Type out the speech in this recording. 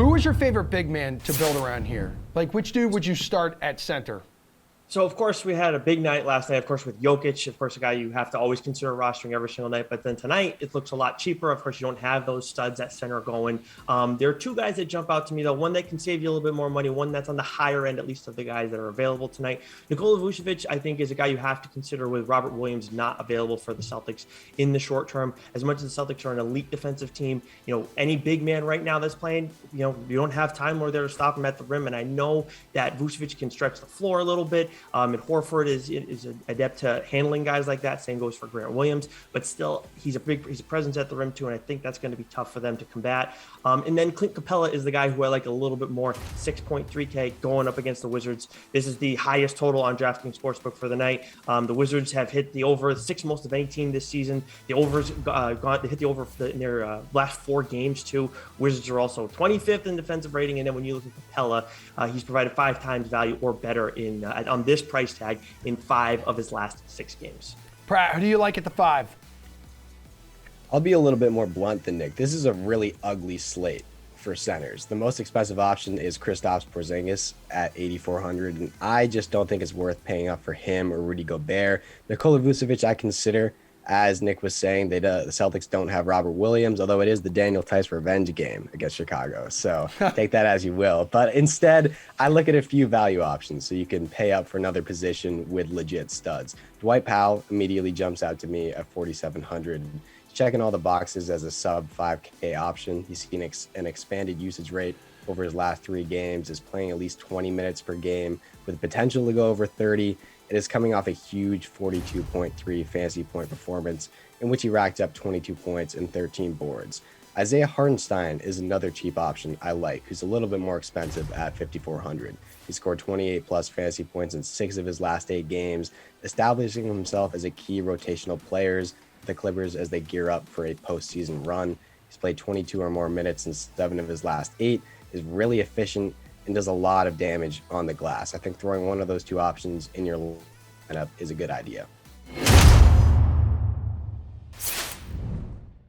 Who is your favorite big man to build around here? Like, which dude would you start at center? So, of course, we had a big night last night, of course, with Jokic, of course, a guy you have to always consider rostering every single night. But then tonight, it looks a lot cheaper. Of course, you don't have those studs at center going. There are two guys that jump out to me, though. One that can save you a little bit more money, one that's on the higher end, at least of the guys that are available tonight. Nikola Vucevic, I think, is a guy you have to consider with Robert Williams not available for the Celtics in the short term. As much as the Celtics are an elite defensive team, any big man right now that's playing, you don't have time or there to stop him at the rim. And I know that Vucevic can stretch the floor a little bit. And Horford is adept to handling guys like that. Same goes for Grant Williams, but still he's a presence at the rim too, and I think that's going to be tough for them to combat. And then Clint Capela is the guy who I like a little bit more, 6.3K going up against the Wizards. This is the highest total on DraftKings Sportsbook for the night. The Wizards have hit the over, sixth most of any team this season. The overs they hit the over in their last 4 games too. Wizards are also 25th in defensive rating, and then when you look at Capela, he's provided 5 times value or better in on this price tag in 5 of his last 6 games. Pratt, who do you like at the 5? I'll be a little bit more blunt than Nick. This is a really ugly slate for centers. The most expensive option is Kristaps Porzingis at 8,400, and I just don't think it's worth paying up for him or Rudy Gobert. Nikola Vucevic, I consider, as Nick was saying, the Celtics don't have Robert Williams, although it is the Daniel Tice revenge game against Chicago. So take that as you will. But instead, I look at a few value options so you can pay up for another position with legit studs. Dwight Powell immediately jumps out to me at 4,700. He's checking all the boxes as a sub 5K option. He's seen an expanded usage rate over his last 3 games, is playing at least 20 minutes per game with potential to go over 30. It is coming off a huge 42.3 fantasy point performance in which he racked up 22 points and 13 boards. Isaiah Hartenstein is another cheap option I like, who's a little bit more expensive at 5,400. He scored 28 plus fantasy points in 6 of his last 8 games, establishing himself as a key rotational player for the Clippers as they gear up for a postseason run. He's played 22 or more minutes in 7 of his last 8, is really efficient, and does a lot of damage on the glass. I think throwing one of those 2 options in your lineup is a good idea.